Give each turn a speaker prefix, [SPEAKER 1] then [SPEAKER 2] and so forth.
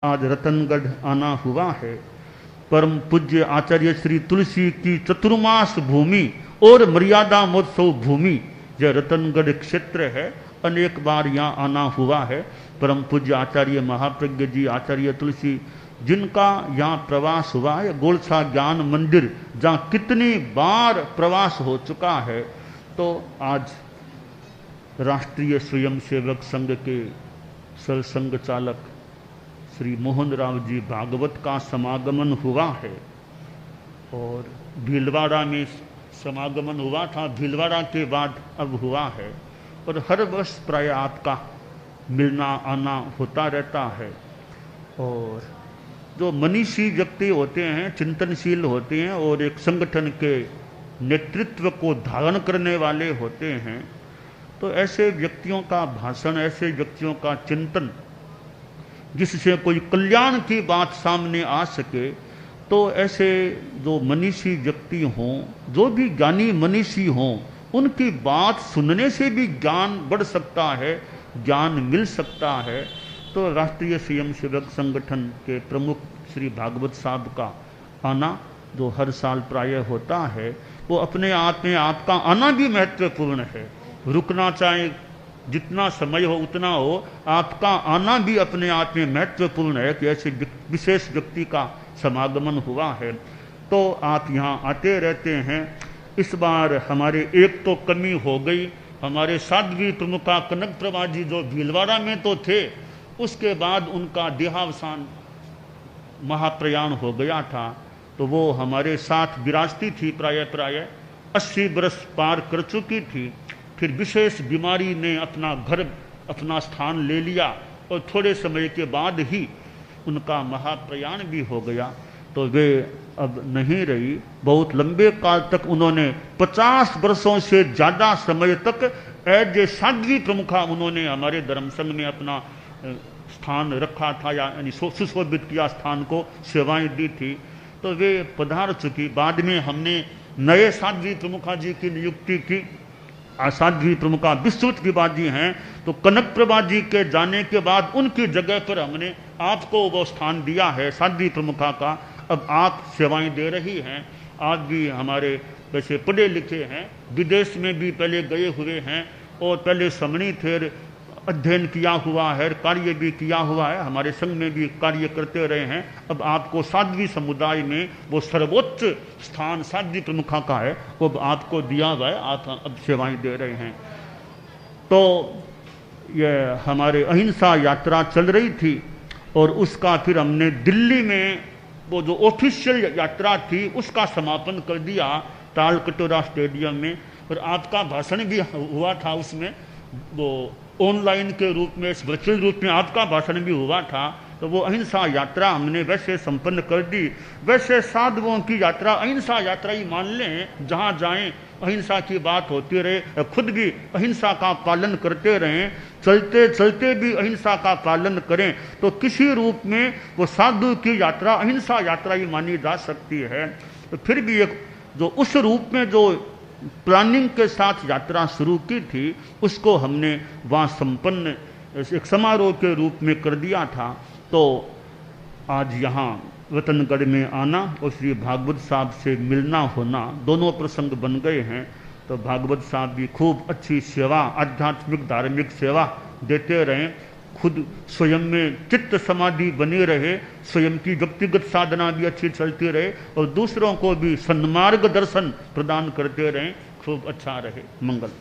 [SPEAKER 1] आज रतनगढ़ आना हुआ है। परम पूज्य आचार्य श्री तुलसी की चतुर्मास भूमि और मर्यादा महोत्सव भूमि यह रतनगढ़ क्षेत्र है। अनेक बार यहाँ आना हुआ है। परम पूज्य आचार्य महाप्रज्ञ जी आचार्य तुलसी जिनका यहाँ प्रवास हुआ है, गोलछा ज्ञान मंदिर जहाँ कितनी बार प्रवास हो चुका है। तो आज राष्ट्रीय स्वयंसेवक संघ के सरसंघ चालक श्री मोहन राव जी भागवत का समागमन हुआ है और भीलवाड़ा में समागमन हुआ था, भीलवाड़ा के बाद अब हुआ है और हर वर्ष प्राय आपका मिलना आना होता रहता है। और जो मनीषी व्यक्ति होते हैं, चिंतनशील होते हैं और एक संगठन के नेतृत्व को धारण करने वाले होते हैं, तो ऐसे व्यक्तियों का भाषण, ऐसे व्यक्तियों का चिंतन जिससे कोई कल्याण की बात सामने आ सके, तो ऐसे जो मनीषी व्यक्ति हों, जो भी ज्ञानी मनीषी हों, उनकी बात सुनने से भी ज्ञान बढ़ सकता है, ज्ञान मिल सकता है। तो राष्ट्रीय स्वयंसेवक संगठन के प्रमुख श्री भागवत साहब का आना जो हर साल प्राय होता है, वो अपने आप में आपका आना भी महत्वपूर्ण है। रुकना चाहे जितना समय हो उतना हो, आपका आना भी अपने आप में महत्वपूर्ण है कि ऐसे विशेष व्यक्ति का समागमन हुआ है। तो आप यहाँ आते रहते हैं। इस बार हमारे एक तो कमी हो गई, हमारे साध्वी प्रमुखा कनक प्रभा जी जो भीलवाड़ा में तो थे, उसके बाद उनका देहावसान महाप्रयाण हो गया था। तो वो हमारे साथ विराजती थी, प्राय 80 बरस पार कर चुकी थी। फिर विशेष बीमारी ने अपना घर, अपना स्थान ले लिया और थोड़े समय के बाद ही उनका महाप्रयाण भी हो गया। तो वे अब नहीं रही। बहुत लंबे काल तक उन्होंने 50 वर्षों से ज़्यादा समय तक एज ए साध्वी प्रमुखा उन्होंने हमारे धर्म संघ में अपना स्थान रखा था, यानी सुशोभित किया स्थान को, सेवाएं दी थी। तो वे पधार चुकी। बाद में हमने नए साध्वी प्रमुखा जी की नियुक्ति की। साध्वी प्रमुखा विस्तृत विवादी हैं, तो कनक प्रभा जी के जाने के बाद उनकी जगह पर हमने आपको वो स्थान दिया है साध्वी प्रमुखा का। अब आप सेवाएं दे रही हैं। आज भी हमारे वैसे पढ़े लिखे हैं, विदेश में भी पहले गए हुए हैं और पहले समणी थे, अध्ययन किया हुआ है, कार्य भी किया हुआ है, हमारे संघ में भी कार्य करते रहे हैं। अब आपको साध्वी समुदाय में वो सर्वोच्च स्थान साध्वी प्रमुखा का है, वो आपको दिया हुआ है, आप अब सेवाएं दे रहे हैं। तो ये हमारे अहिंसा यात्रा चल रही थी और उसका फिर हमने दिल्ली में वो जो ऑफिशियल यात्रा थी उसका समापन कर दिया तालकटोरा स्टेडियम में। और आपका भाषण भी हुआ था उसमें, वो ऑनलाइन के रूप में, वर्चुअल रूप में आपका भाषण भी हुआ था। तो वो अहिंसा यात्रा हमने वैसे संपन्न कर दी। वैसे साधुओं की यात्रा अहिंसा यात्रा ही मान लें, जहाँ जाएं अहिंसा की बात होती रहे, खुद भी अहिंसा का पालन करते रहें, चलते चलते भी अहिंसा का पालन करें, तो किसी रूप में वो साधु की यात्रा अहिंसा यात्रा ही मानी जा सकती है। तो फिर भी एक जो उस रूप में जो प्लानिंग के साथ यात्रा शुरू की थी, उसको हमने वहाँ संपन्न एक समारोह के रूप में कर दिया था। तो आज यहाँ रतनगढ़ में आना और श्री भागवत साहब से मिलना होना दोनों प्रसंग बन गए हैं। तो भागवत साहब भी खूब अच्छी सेवा, आध्यात्मिक धार्मिक सेवा देते रहें, खुद स्वयं में चित्त समाधि बनी रहे, स्वयं की व्यक्तिगत साधना भी अच्छी चलती रहे और दूसरों को भी सन्मार्ग दर्शन प्रदान करते रहें। खूब अच्छा रहे। मंगल।